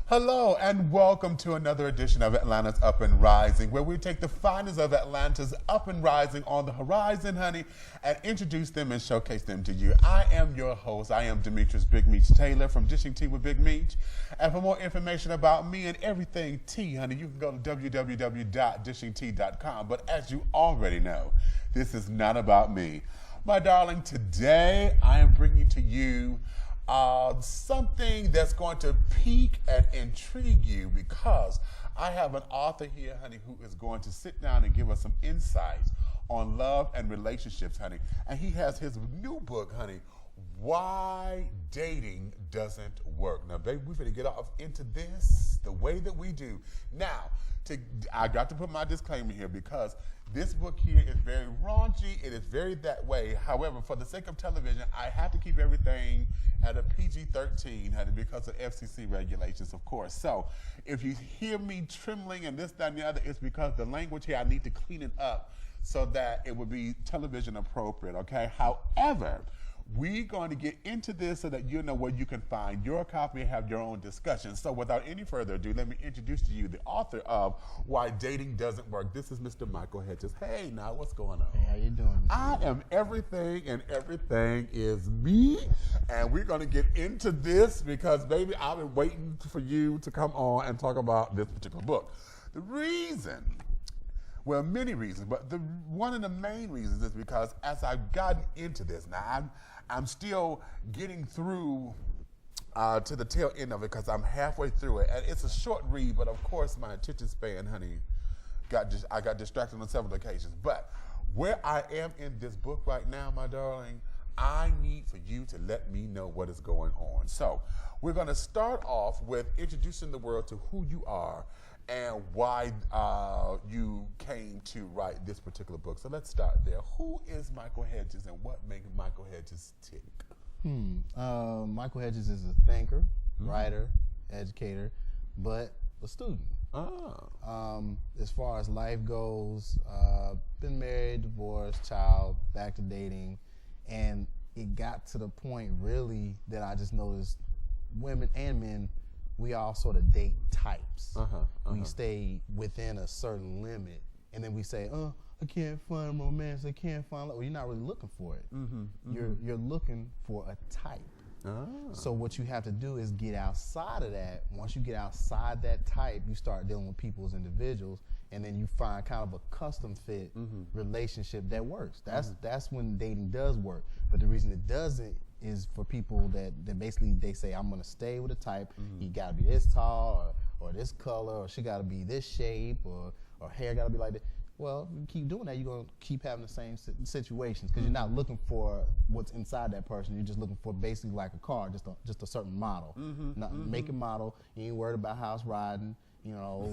Hello and welcome to another edition of Atlanta's Up and Rising, where we take the finest of Atlanta's up and rising on the horizon, honey, and introduce them and showcase them to you. I am your host. I am Demetrius Big Meech Taylor from Dishing Tea with Big Meech. And for more information about me and everything tea, honey, you can go to www.dishingtea.com. But as you already know, this is not about me. My darling, today I am bringing to you something that's going to pique and intrigue you, because I have an author here, honey, who is going to sit down and give us some insights on love and relationships, honey. And he has his new book, honey, Why Dating Doesn't Work. Now, baby, we're going to get off into this the way that we do. Now, I got to put my disclaimer here, because this book here is very raunchy. It is very that way. However, for the sake of television, I have to keep everything at a PG-13, honey, because of FCC regulations, of course. So if you hear me trembling and this, that, and the other, it's because the language here, I need to clean it up so that it would be television appropriate, okay? However, we're going to get into this so that you know where you can find your copy and have your own discussion. So without any further ado, let me introduce to you the author of Why Dating Doesn't Work. This is Mr. Michael Hedges. Hey, now, what's going on? Hey, how you doing? I am everything, and everything is me. And we're going to get into this because, baby, I've been waiting for you to come on and talk about this particular book. The reason, well, many reasons, but one of the main reasons is because as I've gotten into this, now I'm still getting through to the tail end of it because I'm halfway through it. And it's a short read, but of course my attention span, honey, I got distracted on several occasions. But where I am in this book right now, my darling, I need for you to let me know what is going on. So we're going to start off with introducing the world to who you are and why you came to write this particular book. So let's start there. Who is Michael Hedges and what makes Michael Hedges tick? Michael Hedges is a thinker, writer, educator, but a student. As far as life goes, been married, divorced, child, back to dating, and it got to the point really that I just noticed women and men, we all sort of date types. We stay within a certain limit, and then we say, I can't find romance, I can't find love. Well, you're not really looking for it. You're looking for a type. So what you have to do is get outside of that. Once you get outside that type, you start dealing with people as individuals, and then you find kind of a custom fit relationship that works. That's when dating does work. But the reason it doesn't is for people that basically they say, I'm gonna stay with a type. He gotta be this tall or this color, or she gotta be this shape, or hair gotta be like that. Well, you keep doing that, you're gonna keep having the same situations because you're not looking for what's inside that person. You're just looking for basically like a car, just a certain model, not make a model. You ain't worried about house riding. You're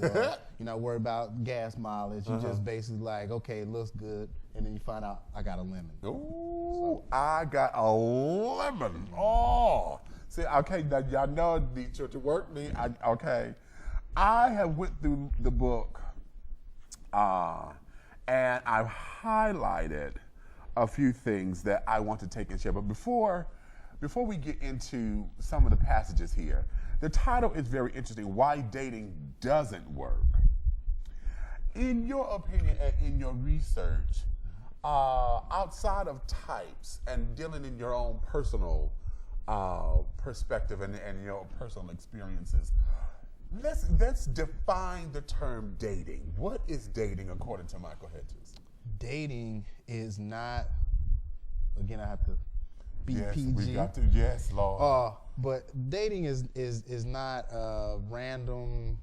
not worried about gas mileage. You just basically like, okay, it looks good, and then you find out I got a lemon. Ooh, so. I got a lemon. Oh, see, okay, now y'all know to work me. Okay, I have went through the book, and I've highlighted a few things that I want to take and share. But before we get into some of the passages here, the title is very interesting, Why Dating Doesn't Work. In your opinion and in your research, outside of types and dealing in your own personal perspective and your personal experiences, let's define the term dating. What is dating according to Michael Hedges? Dating is not, again, I have to be PG. We got to, yes, Lord. But dating is not a random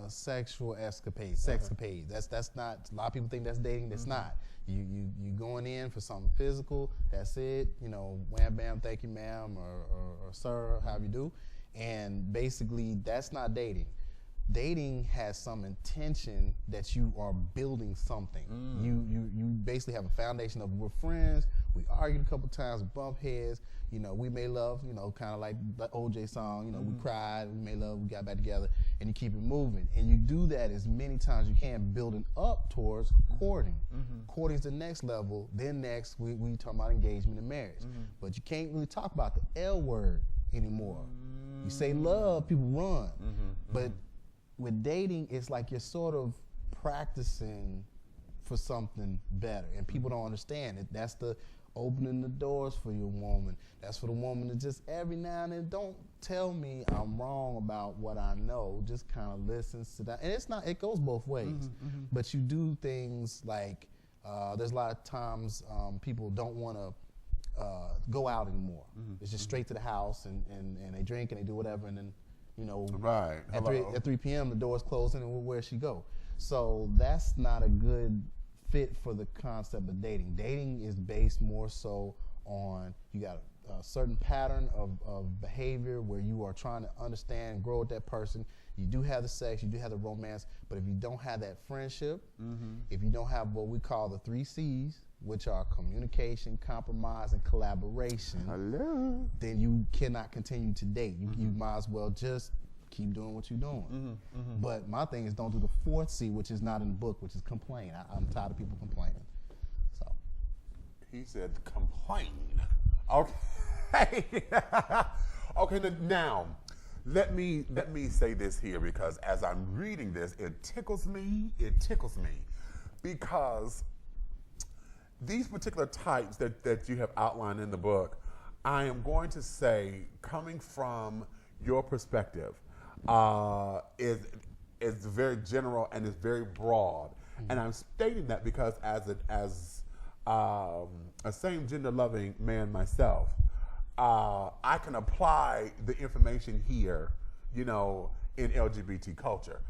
sexual escapade, sexcapade. That's not, a lot of people think that's dating, that's not. You going in for something physical, that's it, wham bam, thank you ma'am, or sir, how you do. And basically that's not dating. Dating has some intention that you are building something. You basically have a foundation of we're friends, We argued a couple times, bump heads. You know, we made love, you know, kind of like the OJ song. You know, we cried, we made love, we got back together, and you keep it moving. And you do that as many times as you can, building up towards courting. Courting's the next level. Then next, we talk about engagement and marriage. But you can't really talk about the L word anymore. You say love, people run. But with dating, it's like you're sort of practicing for something better, and people don't understand it. That's the opening the doors for your woman. That's for the woman to just every now and then, don't tell me I'm wrong about what I know. Just kind of listen, sit down. And it's not, it goes both ways. But you do things like, there's a lot of times people don't want to go out anymore. It's just straight to the house and they drink and they do whatever, and then, you know, at 3 p.m. the door's closing and where'd she go? So that's not a good fit for the concept of dating. Dating is based more so on, you got a certain pattern of behavior where you are trying to understand and grow with that person. You do have the sex, you do have the romance, but if you don't have that friendship, if you don't have what we call the 3 C's, which are communication, compromise, and collaboration, then you cannot continue to date. You might as well just keep doing what you're doing. But my thing is, don't do the 4th C, which is not in the book, which is complain. I'm tired of people complaining. So he said complain. Okay. Okay. Now, let me say this here, because as I'm reading this, it tickles me. It tickles me because these particular types that you have outlined in the book, I am going to say, coming from your perspective, is very general and is very broad. And I'm stating that because as a same gender loving man myself, I can apply the information here, you know, in LGBT culture.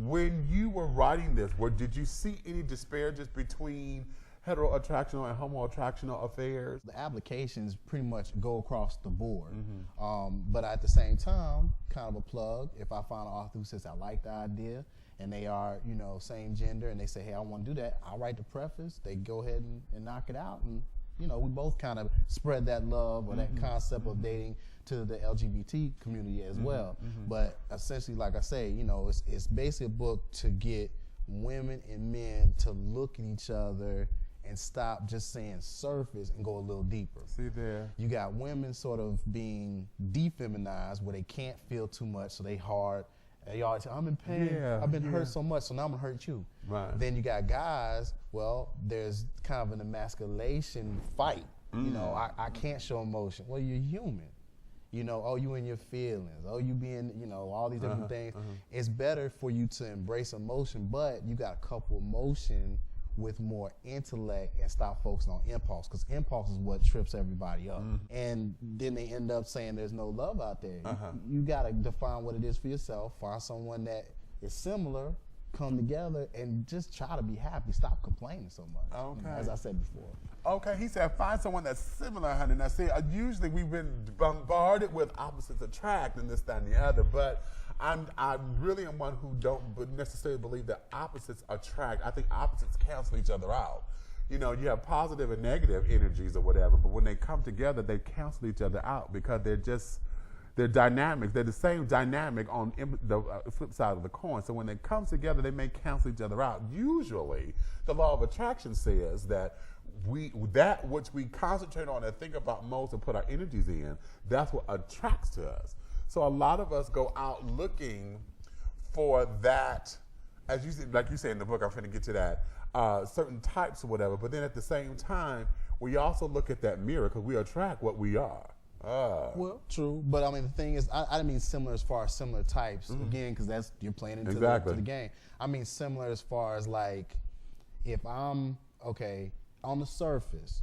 When you were writing this, did you see any disparages between hetero-attractional and homo-attractional affairs? The applications pretty much go across the board. But at the same time, kind of a plug, if I find an author who says, I like the idea, and they are, you know, same gender, and they say, hey, I want to do that, I'll write the preface, they go ahead and knock it out, and, you know, we both kind of spread that love or that concept of dating to the LGBT community as well. But essentially, like I say, you know, it's basically a book to get women and men to look at each other and stop just saying surface and go a little deeper. See there. You got women sort of being defeminized where they can't feel too much, so they hard. They always say, I'm in pain. I've been hurt so much, so now I'm gonna hurt you. Right. Then you got guys, well, there's kind of an emasculation fight. You know, I can't show emotion. Well, you're human. You know, oh, you in your feelings. Oh, you being, you know, all these different things. It's better for you to embrace emotion, but you got to couple emotion with more intellect and stop focusing on impulse, because impulse is what trips everybody up. And then they end up saying there's no love out there. You got to define what it is for yourself, find someone that is similar, come together, and just try to be happy. Stop complaining so much, you know, as I said before. Okay, he said find someone that's similar, honey. Now, see, usually we've been bombarded with opposites attract and this, that, and the other, but I really am one who don't necessarily believe that opposites attract. I think opposites cancel each other out. You know, you have positive and negative energies or whatever, but when they come together, they cancel each other out because they're dynamics. They're the same dynamic on the flip side of the coin. So when they come together, they may cancel each other out. Usually, the law of attraction says that that which we concentrate on and think about most and put our energies in, that's what attracts to us. So a lot of us go out looking for that, as you said, like you say in the book, I'm going to get to that, certain types or whatever. But then at the same time, we also look at that mirror because we attract what we are. Well, true, but I mean the thing is, I didn't mean similar as far as similar types again, because that's you're playing into the game. I mean similar as far as like, if I'm okay on the surface,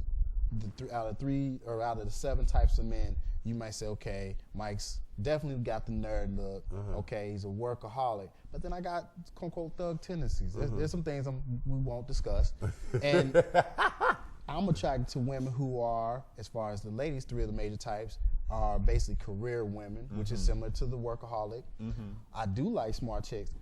out of the 7 types of men, you might say, okay, Mike's definitely got the nerd look. Okay, he's a workaholic, but then I got quote unquote thug tendencies. There's some things we won't discuss, and I'm attracted to women who are, as far as the ladies, 3 of the major types are basically career women, which is similar to the workaholic. I do like smart chicks.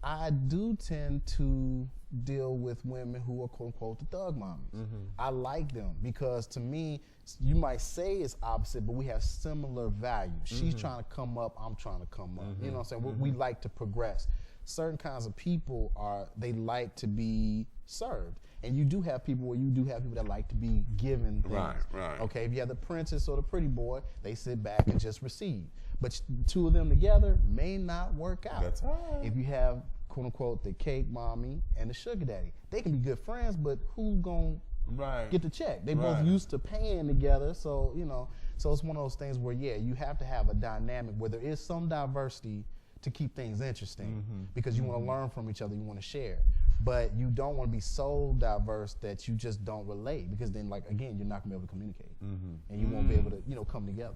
I do tend to deal with women who are quote unquote the thug mommies. I like them because to me, you might say it's opposite, but we have similar values. She's trying to come up, I'm trying to come up. You know what I'm saying? We like to progress. Certain kinds of people they like to be served. And you do have people that like to be given things. Right. Okay, if you have the princess or the pretty boy, they sit back and just receive. But two of them together may not work out. That's right. If you have, quote unquote, the cake mommy and the sugar daddy, they can be good friends, but who's going to get the check? They both used to paying together, so, you know. So it's one of those things where, yeah, you have to have a dynamic where there is some diversity to keep things interesting because you want to learn from each other, you want to share. But you don't want to be so diverse that you just don't relate because then, like, again, you're not going to be able to communicate and you won't be able to, you know, come together.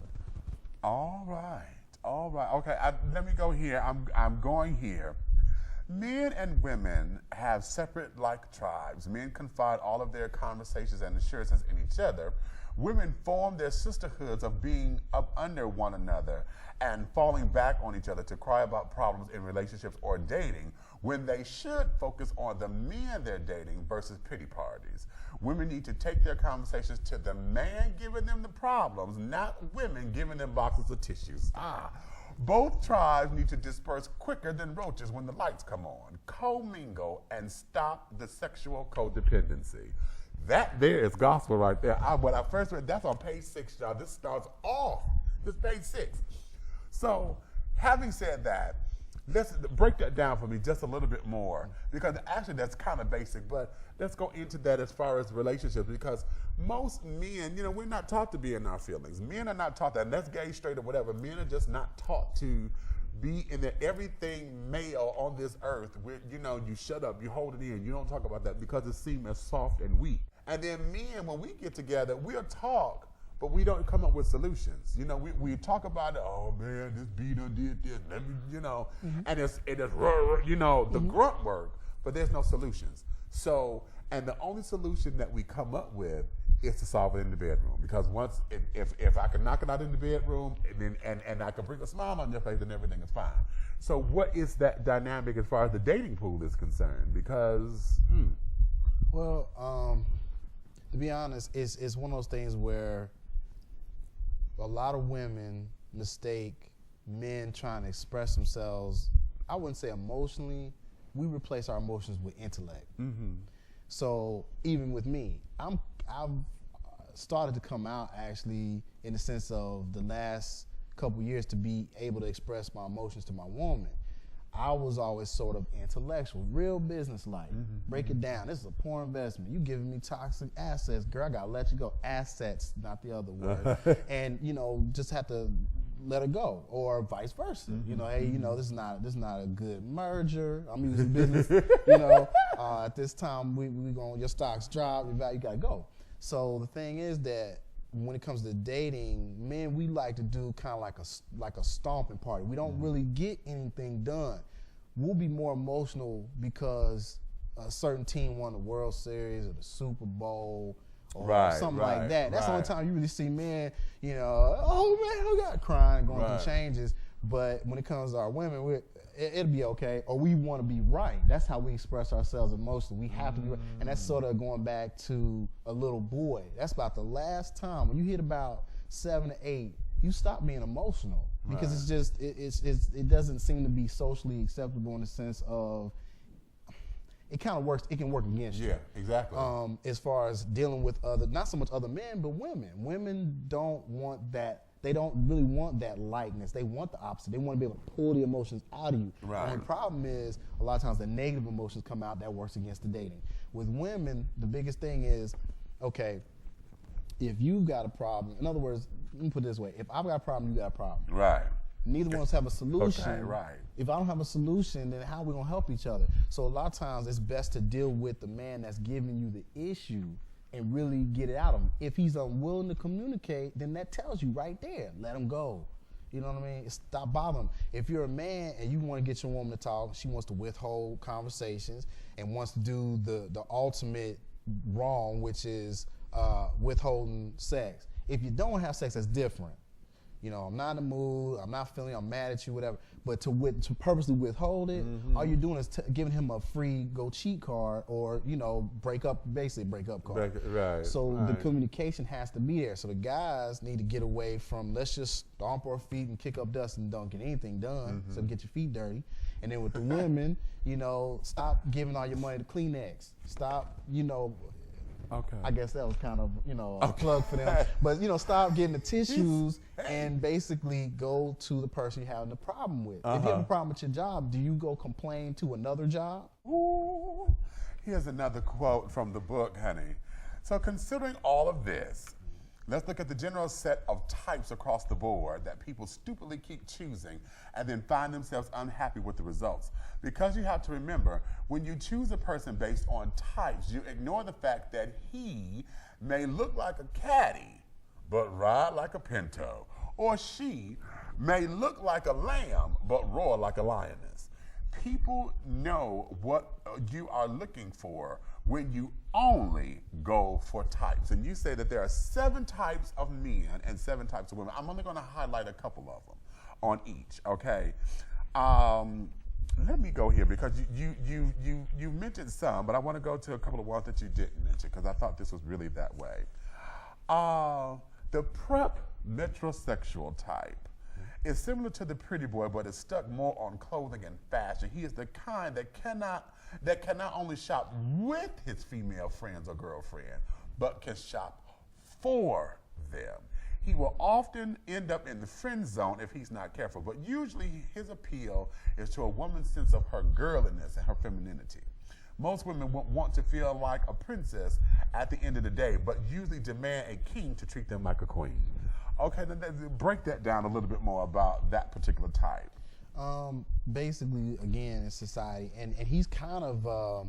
All right. Okay, let me go here. I'm going here. Men and women have separate like tribes. Men confide all of their conversations and assurances in each other. Women form their sisterhoods of being up under one another and falling back on each other to cry about problems in relationships or dating when they should focus on the men they're dating versus pity parties. Women need to take their conversations to the man giving them the problems, not women giving them boxes of tissues. Both tribes need to disperse quicker than roaches when the lights come on. Co-mingle and stop the sexual codependency. That there is gospel right there. When I first read, that's on page 6, y'all. This starts off. This is page 6. So, having said that, let's break that down for me just a little bit more, because actually that's kind of basic, but let's go into that as far as relationships, because most men, you know, we're not taught to be in our feelings. Men are not taught that, and that's gay, straight, or whatever. Men are just not taught to be in there. Everything male on this earth, you know, you shut up, you hold it in, you don't talk about that because it seems as soft and weak. And then men, when we get together, we'll talk, but we don't come up with solutions. You know, we talk about it, oh man, this B done did this, let me, you know, and it is, you know, the grunt work, but there's no solutions. So, and the only solution that we come up with is to solve it in the bedroom. Because once, if I can knock it out in the bedroom and I can bring a smile on your face, then everything is fine. So what is that dynamic as far as the dating pool is concerned? Because, Well, to be honest, it's one of those things where a lot of women mistake men trying to express themselves, I wouldn't say emotionally, we replace our emotions with intellect. So even with me, I've started to come out actually in the sense of the last couple years to be able to express my emotions to my woman. I was always sort of intellectual, real business-like. Break it down. This is a poor investment. You giving me toxic assets. Girl, I got to let you go. Assets, not the other word. And, you know, just have to let it go, or vice versa. You know, hey, you know, this is not a good merger. I'm using business, you know. At this time, we going, your stocks drop, your value, you got to go. So the thing is that when it comes to dating, men, we like to do kind of like a stomping party. We don't really get anything done. We'll be more emotional because a certain team won the World Series or the Super Bowl or something like that. That's the only time you really see men, you know, oh man, I got crying, going through changes. But when it comes to our women, it'll be okay, or we want to be right. That's how we express ourselves emotionally. We have to be right. And that's sort of going back to a little boy. That's about the last time. When you hit about 7 to 8, you stop being emotional because it's just, it doesn't seem to be socially acceptable in the sense of, it kind of works, it can work against you. Yeah, exactly. As far as dealing with not so much other men, but women. Women don't want that. They don't really want that lightness. They want the opposite. They want to be able to pull the emotions out of you. And the problem is, a lot of times the negative emotions come out that works against the dating. With women, the biggest thing is, okay, if you've got a problem, in other words, let me put it this way, if I've got a problem, you got a problem. Neither one of us have a solution. If I don't have a solution, then how are we going to help each other? So a lot of times it's best to deal with the man that's giving you the issue and really get it out of him. If he's unwilling to communicate, then that tells you right there, let him go. You know what I mean? Stop bothering him. If you're a man and you want to get your woman to talk, she wants to withhold conversations and wants to do the ultimate wrong, which is withholding sex. If you don't have sex, that's different. I'm not in the mood, I'm not feeling, I'm mad at you, whatever. But to purposely withhold it, all you're doing is giving him a free go cheat card or, break up card. Right. So the communication has to be there. So the guys need to get away from, let's just stomp our feet and kick up dust and don't get anything done, so get your feet dirty. And then with the women, stop giving all your money to Kleenex. Stop, Okay. I guess that was kind of, a plug for them. But, stop getting the tissues and basically go to the person you're having the problem with. If you have a problem with your job, do you go complain to another job? Ooh. Here's another quote from the book, honey. So considering all of this, let's look at the general set of types across the board that people stupidly keep choosing and then find themselves unhappy with the results. Because you have to remember, when you choose a person based on types, you ignore the fact that he may look like a caddy, but ride like a pinto. Or she may look like a lamb, but roar like a lioness. People know what you are looking for when you only go for types. And you say that there are 7 types of men and 7 types of women. I'm only going to highlight a couple of them on each, okay? Let me go here because you mentioned some, but I want to go to a couple of ones that you didn't mention because I thought this was really that way. The prep metrosexual type is similar to the pretty boy, but is stuck more on clothing and fashion. He is the kind that can not only shop with his female friends or girlfriend, but can shop for them. He will often end up in the friend zone if he's not careful, but usually his appeal is to a woman's sense of her girliness and her femininity. Most women want to feel like a princess at the end of the day, but usually demand a king to treat them like a queen. Okay, then break that down a little bit more about that particular type. Basically, again, in society, and he's kind of,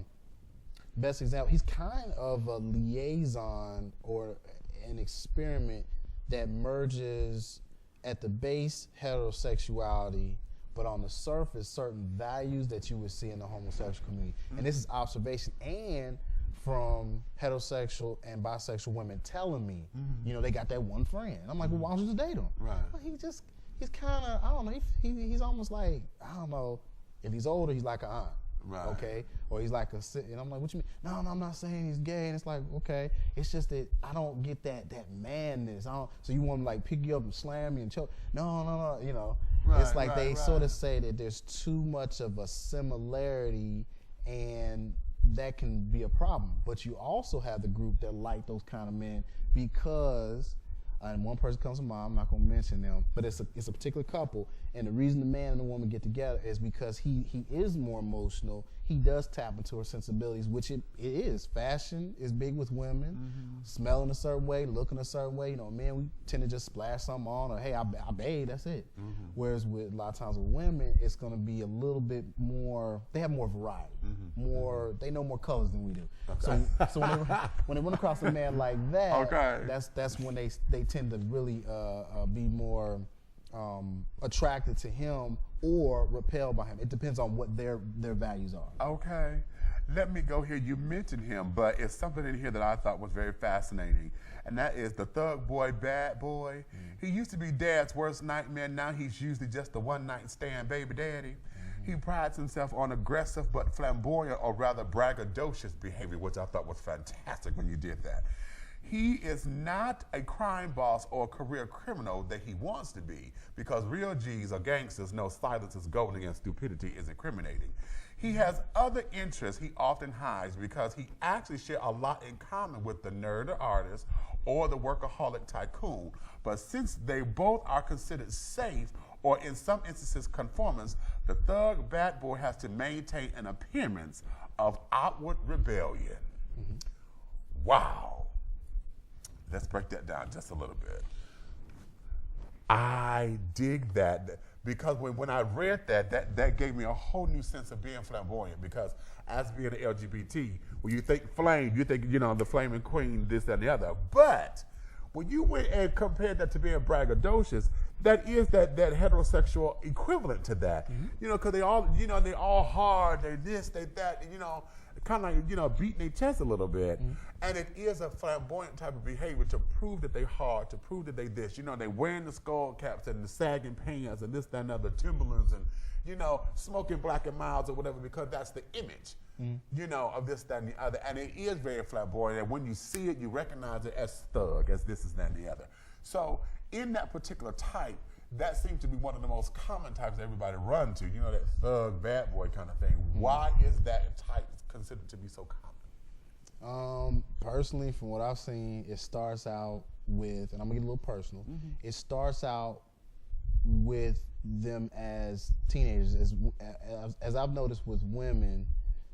best example, he's kind of a liaison or an experiment that merges at the base heterosexuality, but on the surface, certain values that you would see in the homosexual community. And this is observation and from heterosexual and bisexual women telling me, they got that one friend. I'm like, well, why don't you just date him? Right. Well, he's kind of, I don't know, he's almost like, I don't know, if he's older, he's like an aunt. Right. Okay, or he's like and I'm like, what you mean? No, I'm not saying he's gay. And it's like, okay, it's just that I don't get that madness. So you want to like pick you up and slam you and choke? No. It's like they sort of say that there's too much of a similarity, and that can be a problem. But you also have the group that like those kind of men because. And one person comes to mind, I'm not going to mention them, but it's a particular couple, and the reason the man and the woman get together is because he is more emotional. He does tap into her sensibilities, which it is. Fashion is big with women, smelling a certain way, looking a certain way. Men, we tend to just splash something on, or hey, I bathe, that's it. Whereas with a lot of times with women, it's going to be a little bit more, they have more variety, they know more colors than we do. Okay. So when they run across a man like that, that's when they tend to really be more attracted to him or repelled by him. It depends on what their values are. Okay. Let me go here. You mentioned him, but it's something in here that I thought was very fascinating, and that is the thug boy, bad boy. He used to be dad's worst nightmare. Now he's usually just the one-night stand baby daddy. He prides himself on aggressive but flamboyant, or rather braggadocious behavior, which I thought was fantastic when you did that. He is not a crime boss or a career criminal that he wants to be, because real G's or gangsters know silence is golden and stupidity is incriminating. He has other interests he often hides because he actually shares a lot in common with the nerd or artist or the workaholic tycoon. But since they both are considered safe, or in some instances conformance, the thug bad boy has to maintain an appearance of outward rebellion. Wow. Let's break that down just a little bit. I dig that because when I read that gave me a whole new sense of being flamboyant, because as being an LGBT, when you think flame, you think, the flaming queen, this, that, and the other. But when you went and compared that to being braggadocious, that is that heterosexual equivalent to that. Because they all, they're all hard, they're this, they that, kind of like, beating their chest a little bit. And it is a flamboyant type of behavior to prove that they hard, to prove that they this. They wearing the skull caps and the sagging pants and this, that, and other, Timberlands and, smoking Black and Milds or whatever, because that's the image, of this, that, and the other. And it is very flamboyant. And when you see it, you recognize it as thug, as this, is that, and the other. So in that particular type, that seems to be one of the most common types that everybody run to, that thug, bad boy kind of thing. Why is that type considered to be so common? Personally, from what I've seen, it starts out with, and I'm gonna get a little personal, it starts out with them as teenagers. As I've noticed with women,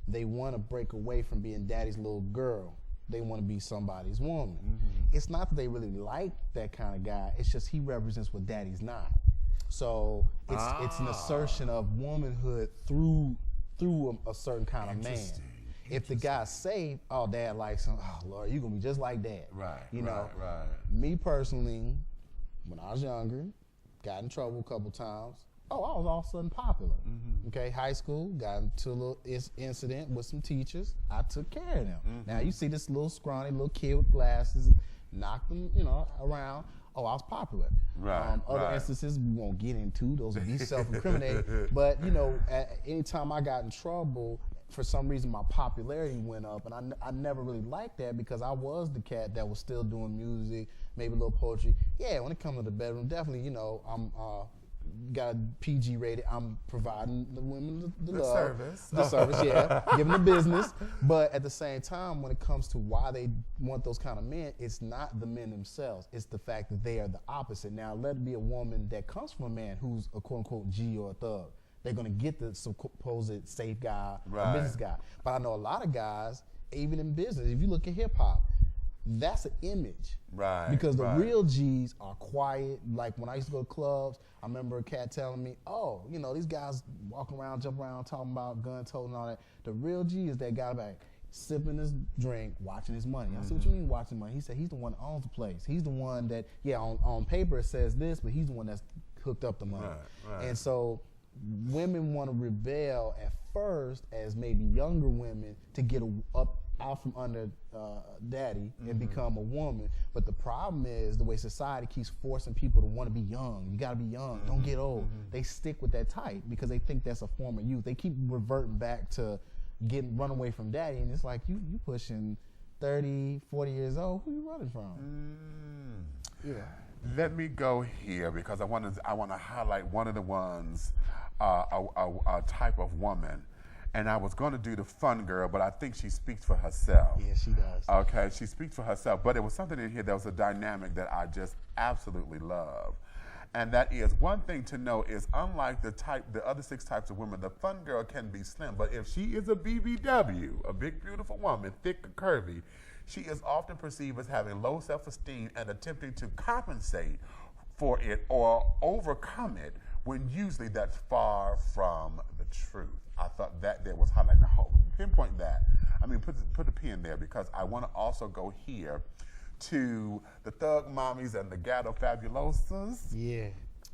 they want to break away from being daddy's little girl. They want to be somebody's woman. It's not that they really like that kind of guy. It's just he represents what daddy's not. So it's an assertion of womanhood through a certain kind of man. If the guy say, "Oh, dad likes him," oh Lord, you gonna be just like dad. Right. Right. Me personally, when I was younger, got in trouble a couple times. Oh, I was all of a sudden popular. Okay, high school, got into a little incident with some teachers. I took care of them. Now you see this little scrawny little kid with glasses, knocked them, around. Oh, I was popular. Right. Other instances we won't get into. Those would be self-incriminating. But anytime I got in trouble, for some reason my popularity went up, and I never really liked that because I was the cat that was still doing music, maybe a little poetry. Yeah, when it comes to the bedroom, definitely, I'm got a PG rated. I'm providing the women the love, service. the service, yeah, giving the business. But at the same time, when it comes to why they want those kind of men, it's not the men themselves. It's the fact that they are the opposite. Now, let it be a woman that comes from a man who's a quote unquote G or a thug. They're gonna get the supposed safe guy, or business guy. But I know a lot of guys, even in business, if you look at hip hop, that's an image. Right. Because the real G's are quiet. Like when I used to go to clubs, I remember a cat telling me, "Oh, these guys walk around, jump around, talking about gun toting and all that." The real G is that guy back sipping his drink, watching his money. I said, "What you mean watching money?" He said he's the one that owns the place. He's the one that, on paper it says this, but he's the one that's hooked up the money. Right. And so women want to rebel at first as maybe younger women to get out from under daddy and become a woman. But the problem is the way society keeps forcing people to want to be young. You got to be young. Don't get old. They stick with that type because they think that's a form of youth. They keep reverting back to run away from daddy, and it's like you pushing 30, 40 years old. Who you running from? Yeah. Let me go here because I want to highlight one of the ones, a type of woman. And I was going to do the fun girl, but I think she speaks for herself. Yeah, she does. Okay, she speaks for herself. But there was something in here that was a dynamic that I just absolutely love. And that is, one thing to know is, unlike the other 6 types of women, the fun girl can be slim. But if she is a BBW, a big, beautiful woman, thick and curvy, she is often perceived as having low self-esteem and attempting to compensate for it or overcome it, when usually that's far from the truth. I thought that there was highlighting the whole. Pinpoint that. I mean, put a pin there because I want to also go here to the thug mommies and the ghetto fabulosas. Yeah.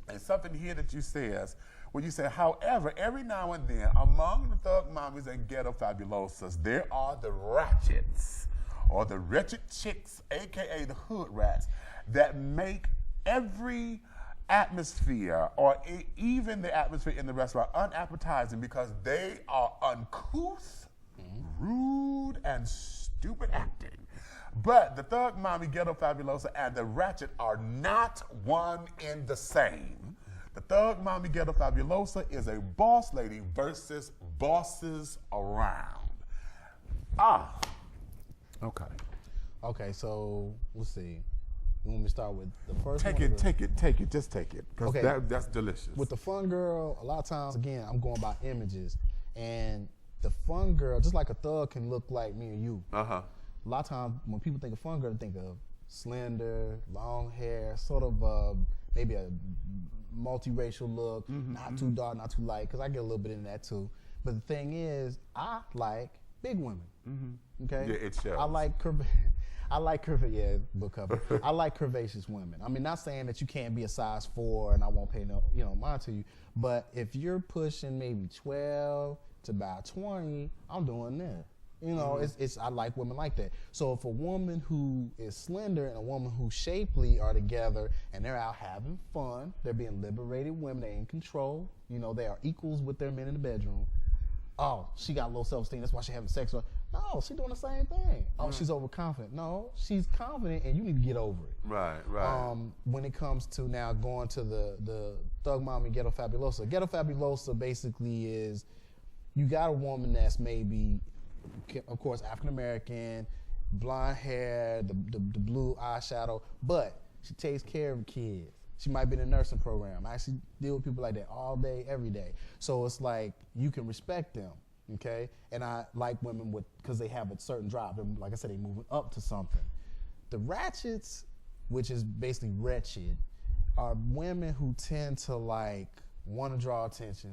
And something here that you says, when you say, however, every now and then among the thug mommies and ghetto fabulosas, there are the ratchets or the wretched chicks, aka the hood rats, that make every atmosphere or even the atmosphere in the restaurant unappetizing because they are uncouth, rude, and stupid acting. But the thug mommy, ghetto fabulosa, and the ratchet are not one in the same. The thug mommy, ghetto fabulosa is a boss lady versus bosses around. Okay, so let's see. You want me to start with the first take one? Take it, just take it. Because that's delicious. With the fun girl, a lot of times, again, I'm going by images. And the fun girl, just like a thug can look like me or you. A lot of times, when people think of fun girl, they think of slender, long hair, sort of maybe a multiracial look, not too dark, not too light, because I get a little bit in that too. But the thing is, I like big women. Okay? Yeah, it shows. I like curvaceous women. I mean, not saying that you can't be a size 4 and I won't pay no mind to you, but if you're pushing maybe 12 to about 20, I'm doing this. You know, it's I like women like that. So if a woman who is slender and a woman who's shapely are together and they're out having fun, they're being liberated women, they're in control, you know, they are equals with their men in the bedroom. Oh, she got low self-esteem, that's why she's having sex with her. No, she's doing the same thing. Oh, she's overconfident. No, she's confident and you need to get over it. Right. When it comes to now going to the Thug Mommy Ghetto Fabulosa. Ghetto Fabulosa basically is you got a woman that's maybe, of course, African American, blonde hair, the blue eyeshadow, but she takes care of kids. She might be in a nursing program. I actually deal with people like that all day, every day. So it's like you can respect them, okay? And I like women because they have a certain drive. And like I said, they moving up to something. The ratchets, which is basically wretched, are women who tend to like want to draw attention,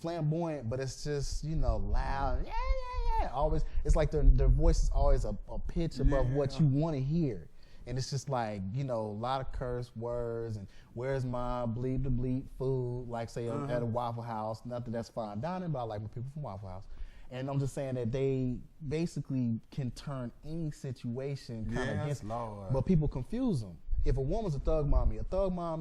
flamboyant, but it's just, you know, loud. Yeah. Always, it's like their voice is always a pitch above what you want to hear. And it's just like, you know, a lot of curse words and where's my bleep to bleep food, like say at a Waffle House. Not that that's fine dining, but I like my people from Waffle House. And I'm just saying that they basically can turn any situation kind of against. Lord. But people confuse them. If a woman's a thug mommy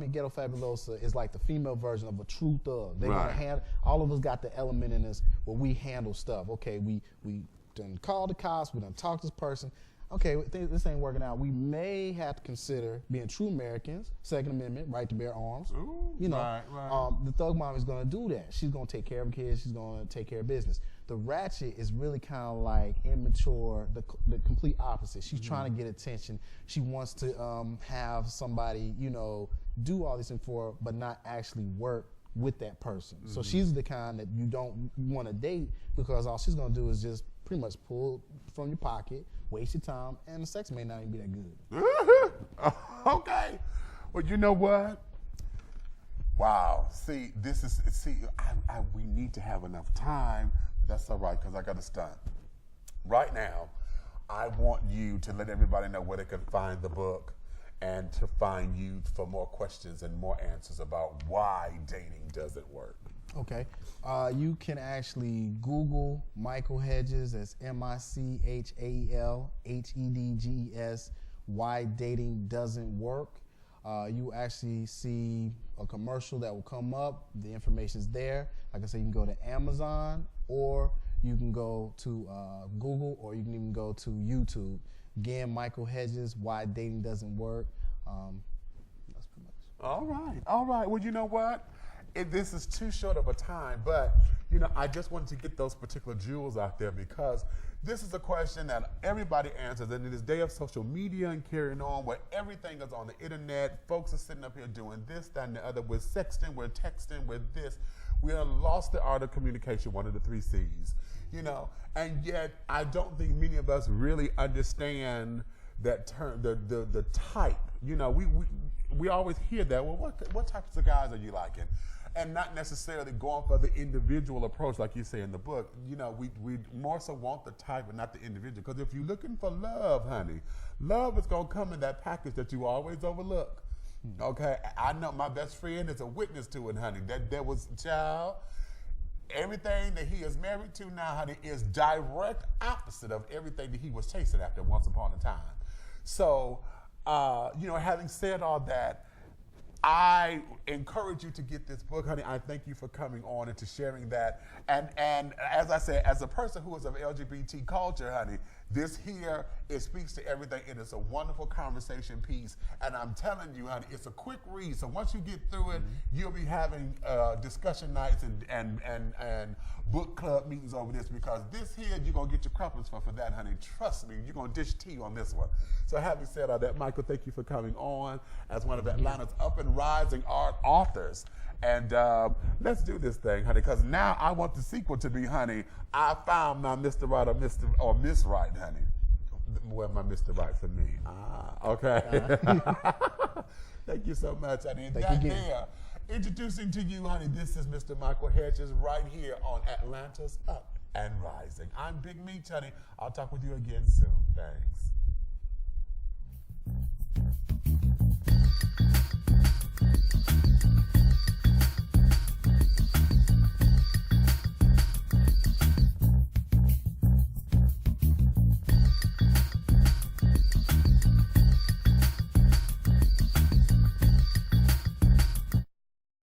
Ghetto Fabulosa is like the female version of a true thug. They want to handle. All of us got the element in us where we handle stuff. Okay, we done called the cops. We done talked to this person. Okay, this ain't working out. We may have to consider being true Americans, Second Amendment, right to bear arms. Ooh, you know, the thug mom is going to do that. She's going to take care of kids. She's going to take care of business. The ratchet is really kind of like immature, the complete opposite. She's trying to get attention. She wants to have somebody, you know, do all these things for her, but not actually work with that person. So she's the kind that you don't want to date because all she's going to do is just pretty much pull from your pocket, waste your time, and the sex may not even be that good. Okay. Well, you know what? Wow. See, we need to have enough time. That's all right, because I got to stunt. Right now, I want you to let everybody know where they can find the book and to find you for more questions and more answers about why dating doesn't work. Okay. You can actually Google Michael Hedges, that's MichaelHedges, Why Dating Doesn't Work. You actually see a commercial that will come up. The information's there. Like I said, you can go to Amazon or you can go to Google or you can even go to YouTube. Again, Michael Hedges, Why Dating Doesn't Work. That's pretty much. All right. Well, you know what? This is too short of a time, but you know, I just wanted to get those particular jewels out there because this is a question that everybody answers, and in this day of social media and carrying on, where everything is on the internet, folks are sitting up here doing this, that, and the other. We're sexting, we're texting, we're this. We have lost the art of communication, one of the 3 C's, you know, and yet I don't think many of us really understand that term, the type. You know, we always hear that. Well, what types of guys are you liking? And not necessarily going for the individual approach, like you say in the book. You know, we more so want the type and not the individual. Because if you're looking for love, honey, love is gonna come in that package that you always overlook. Okay, I know my best friend is a witness to it, honey. That there was child. Everything that he is married to now, honey, is direct opposite of everything that he was chasing after once upon a time. So, you know, having said all that, I encourage you to get this book, honey. I thank you for coming on and to sharing that. And as I said, as a person who is of LGBT culture, honey, this here, it speaks to everything. It is a wonderful conversation piece. And I'm telling you, honey, it's a quick read. So once you get through it, you'll be having discussion nights and book club meetings over this, because this here, you're going to get your crumpets for that, honey. Trust me, you're going to dish tea on this one. So having said all that, Michael, thank you for coming on as one of Atlanta's up and rising art authors. And let's do this thing, honey, because now I want the sequel to be, honey, I found my Mr. Right or Miss Right, honey. Well, my Mr. Right for me. Okay. Thank you so much, honey. Thank you again. Introducing to you, honey, this is Mr. Michael Hedges right here on Atlanta's Up and Rising. I'm Big Meech, honey. I'll talk with you again soon. Thanks.